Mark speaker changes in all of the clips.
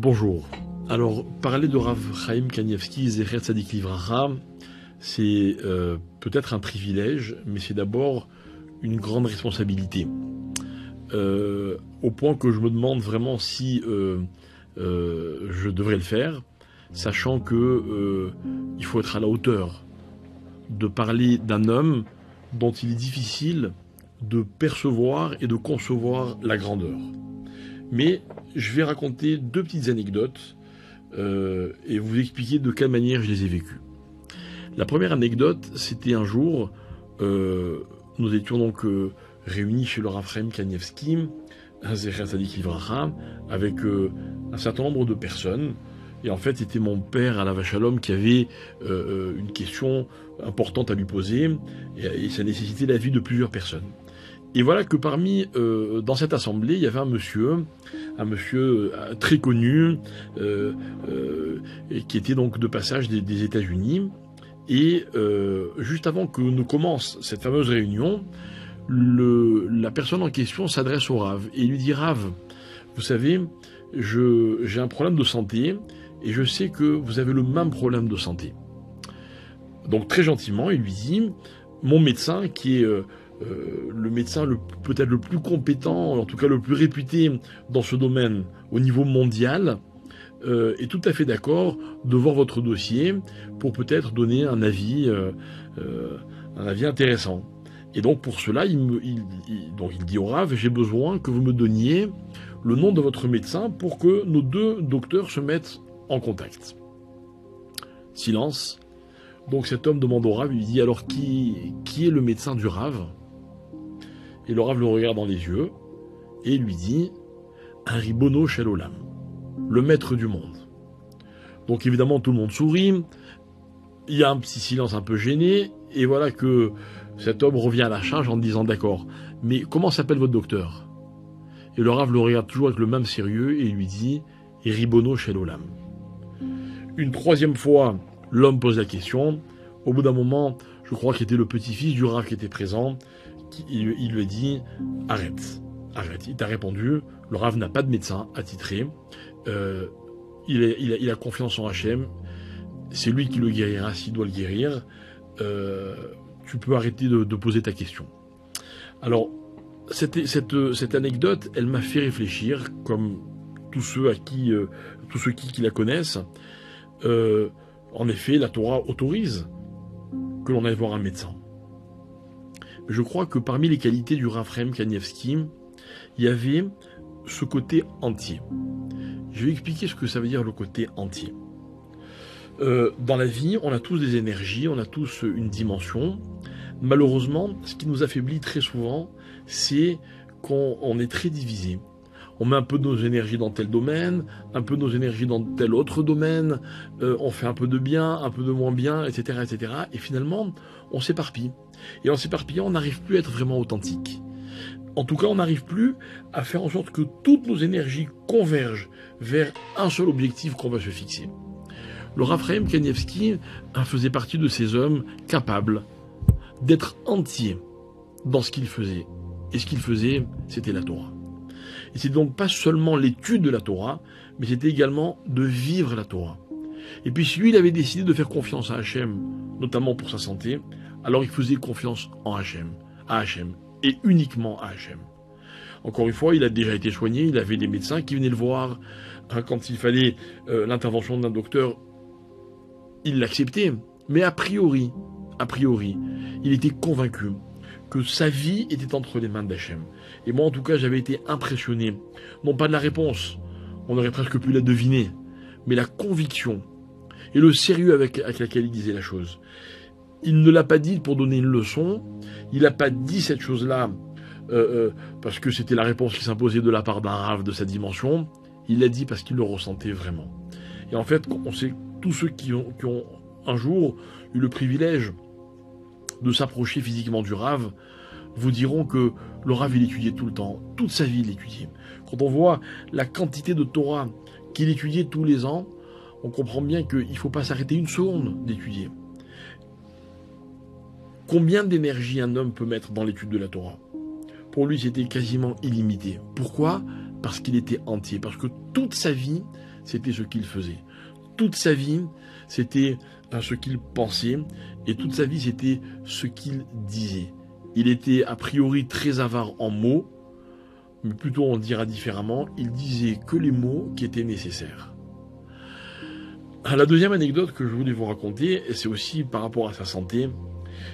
Speaker 1: Bonjour. Alors, parler de Rav Chaim Kanievski, Zecher Tzadik Livracha, c'est peut-être un privilège, mais c'est d'abord une grande responsabilité. Au point que je me demande vraiment si je devrais le faire, sachant que il faut être à la hauteur de parler d'un homme dont il est difficile de percevoir et de concevoir la grandeur. Mais je vais raconter deux petites anecdotes et vous expliquer de quelle manière je les ai vécues. La première anecdote, c'était un jour, nous étions donc réunis chez le Rav Chaim Kanievski, Zecher Tzadik Livracha, avec un certain nombre de personnes. Et en fait, c'était mon père, Alav Shalom, qui avait une question importante à lui poser, et ça nécessitait l'avis de plusieurs personnes. Et voilà que dans cette assemblée, il y avait un monsieur très connu, et qui était donc de passage des États-Unis. Et juste avant que nous commence cette fameuse réunion, la personne en question s'adresse au Rav et lui dit: Rav, vous savez, j'ai un problème de santé et je sais que vous avez le même problème de santé. Donc très gentiment, il lui dit: mon médecin, qui est le médecin peut-être le plus compétent, en tout cas le plus réputé dans ce domaine au niveau mondial, est tout à fait d'accord de voir votre dossier pour peut-être donner un avis intéressant. Et donc pour cela, il dit au Rav: j'ai besoin que vous me donniez le nom de votre médecin pour que nos deux docteurs se mettent en contact. Silence. Donc cet homme demande au Rav, il dit: alors qui est le médecin du Rav? Et le Rav le regarde dans les yeux et lui dit: un Ribono Shel Olam, le maître du monde. Donc évidemment tout le monde sourit, il y a un petit silence un peu gêné, et voilà que cet homme revient à la charge en disant: d'accord, mais comment s'appelle votre docteur? Et le Rav le regarde toujours avec le même sérieux et lui dit: Ribono Shel Olam. Une troisième fois, l'homme pose la question. Au bout d'un moment, je crois qu'il était le petit-fils du Rav qui était présent, il lui dit: arrête. Il t'a répondu, le Rav n'a pas de médecin attitré, il a confiance en Hachem, c'est lui qui le guérira s'il doit le guérir, tu peux arrêter de poser ta question. Alors, cette anecdote, elle m'a fait réfléchir, comme tous ceux qui la connaissent. En effet, la Torah autorise que l'on aille voir un médecin. Mais je crois que parmi les qualités du Rav Chaim Kanievski, il y avait ce côté entier. Je vais expliquer ce que ça veut dire le côté entier. Dans la vie, on a tous des énergies, on a tous une dimension. Malheureusement, ce qui nous affaiblit très souvent, c'est qu'on est très divisé. On met un peu de nos énergies dans tel domaine, un peu de nos énergies dans tel autre domaine, on fait un peu de bien, un peu de moins bien, etc., etc. Et finalement, on s'éparpille. Et en s'éparpillant, on n'arrive plus à être vraiment authentique. En tout cas, on n'arrive plus à faire en sorte que toutes nos énergies convergent vers un seul objectif qu'on va se fixer. Le Rav Chaim Kanievski faisait partie de ces hommes capables d'être entiers dans ce qu'il faisait. Et ce qu'il faisait, c'était la Torah. Et c'est donc pas seulement l'étude de la Torah, mais c'était également de vivre la Torah. Et puis si lui, il avait décidé de faire confiance à Hachem, notamment pour sa santé, alors il faisait confiance à Hachem, et uniquement à Hachem. Encore une fois, il a déjà été soigné, il avait des médecins qui venaient le voir, quand il fallait l'intervention d'un docteur, il l'acceptait. Mais a priori, il était convaincu que sa vie était entre les mains d'Hachem. Et moi, en tout cas, j'avais été impressionné, non pas de la réponse, on aurait presque pu la deviner, mais la conviction et le sérieux avec laquelle il disait la chose. Il ne l'a pas dit pour donner une leçon, il n'a pas dit cette chose-là parce que c'était la réponse qui s'imposait de la part d'un Rav de sa dimension, il l'a dit parce qu'il le ressentait vraiment. Et en fait, on sait tous ceux qui ont un jour eu le privilège de s'approcher physiquement du Rav, vous diront que le Rav, il étudiait tout le temps, toute sa vie il étudiait. Quand on voit la quantité de Torah qu'il étudiait tous les ans, on comprend bien qu'il ne faut pas s'arrêter une seconde d'étudier. Combien d'énergie un homme peut mettre dans l'étude de la Torah? Pour lui, c'était quasiment illimité. Pourquoi? Parce qu'il était entier, parce que toute sa vie, c'était ce qu'il faisait. Toute sa vie, c'était ce qu'il pensait, et toute sa vie, c'était ce qu'il disait. Il était a priori très avare en mots, mais plutôt on dira différemment, il disait que les mots qui étaient nécessaires. La deuxième anecdote que je voulais vous raconter, et c'est aussi par rapport à sa santé,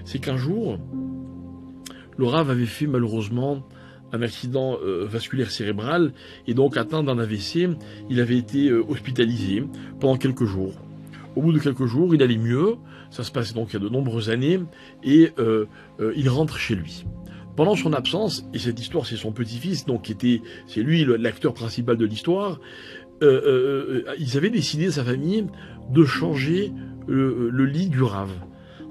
Speaker 1: c'est qu'un jour, le Rav avait fait malheureusement un accident vasculaire cérébral et donc atteint d'un AVC. Il avait été hospitalisé pendant quelques jours. Au bout de quelques jours, il allait mieux. Ça se passait donc il y a de nombreuses années et il rentre chez lui. Pendant son absence, et cette histoire c'est son petit-fils, donc c'est lui l'acteur principal de l'histoire, ils avaient décidé, sa famille, de changer le lit du Rav.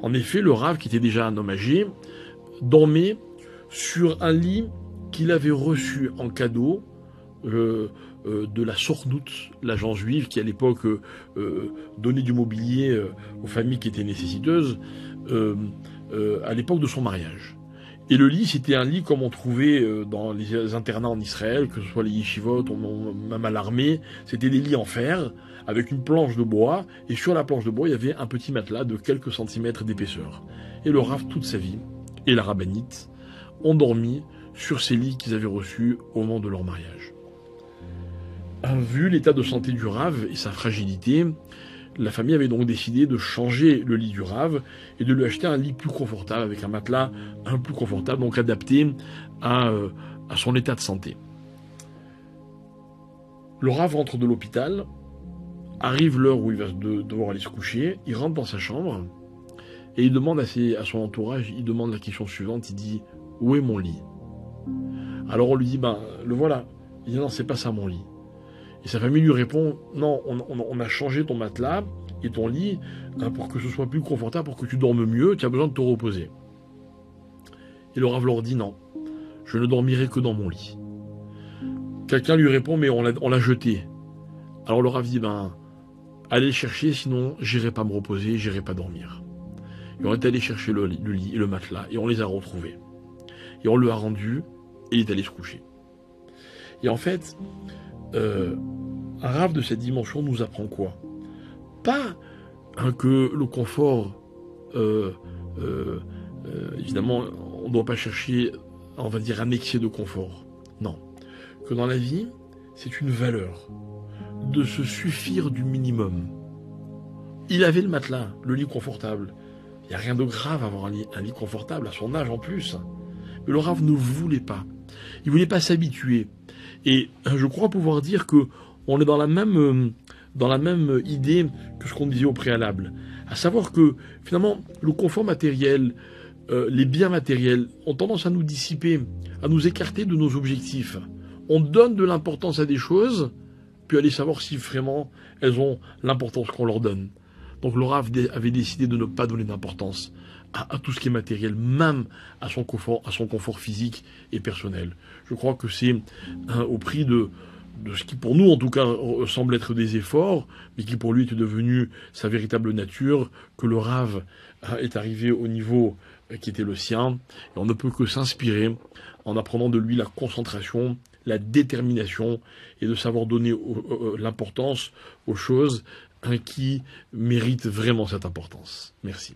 Speaker 1: En effet, le Rav, qui était déjà un homme âgé, dormait sur un lit qu'il avait reçu en cadeau de la Sornout, l'agence juive qui à l'époque donnait du mobilier aux familles qui étaient nécessiteuses à l'époque de son mariage. Et le lit, c'était un lit comme on trouvait dans les internats en Israël, que ce soit les yeshivot, même à l'armée, c'était des lits en fer avec une planche de bois, et sur la planche de bois, il y avait un petit matelas de quelques centimètres d'épaisseur. Et le Rav, toute sa vie, et la rabbinite, ont dormi sur ces lits qu'ils avaient reçus au moment de leur mariage. Vu l'état de santé du Rav et sa fragilité, la famille avait donc décidé de changer le lit du Rav et de lui acheter un lit plus confortable, avec un matelas un peu plus confortable, donc adapté à son état de santé. Le Rav rentre de l'hôpital, arrive l'heure où il va devoir aller se coucher, il rentre dans sa chambre et il demande à son entourage, il demande la question suivante, il dit « Où est mon lit ?» Alors on lui dit, le voilà. Il dit, non, c'est pas ça mon lit. Et sa famille lui répond, non, on a changé ton matelas et ton lit pour que ce soit plus confortable, pour que tu dormes mieux, tu as besoin de te reposer. Et le Rav leur dit, non, je ne dormirai que dans mon lit. Quelqu'un lui répond, mais on l'a jeté. Alors le Rav dit, allez le chercher, sinon j'irai pas me reposer, j'irai pas dormir. Et on est allé chercher le lit et le matelas, et on les a retrouvés. Et on le a rendu, et il est allé se coucher. Et en fait, un Rav de cette dimension nous apprend quoi? Pas que le confort, évidemment, on ne doit pas chercher, on va dire, un excès de confort. Non. Que dans la vie, c'est une valeur de se suffire du minimum. Il avait le matelas, le lit confortable. Il n'y a rien de grave à avoir un lit confortable, à son âge en plus. Mais le Rav ne voulait pas. Il ne voulait pas s'habituer. Et je crois pouvoir dire que on est dans la même idée que ce qu'on disait au préalable. À savoir que, finalement, le confort matériel, les biens matériels ont tendance à nous dissiper, à nous écarter de nos objectifs. On donne de l'importance à des choses, puis aller savoir si vraiment elles ont l'importance qu'on leur donne. Donc le Rav avait décidé de ne pas donner d'importance à tout ce qui est matériel, même à son confort physique et personnel. Je crois que c'est au prix de ce qui pour nous en tout cas semble être des efforts, mais qui pour lui était devenu sa véritable nature, que le Rav est arrivé au niveau qui était le sien, et on ne peut que s'inspirer en apprenant de lui la concentration, la détermination, et de savoir donner l'importance aux choses qui méritent vraiment cette importance. Merci.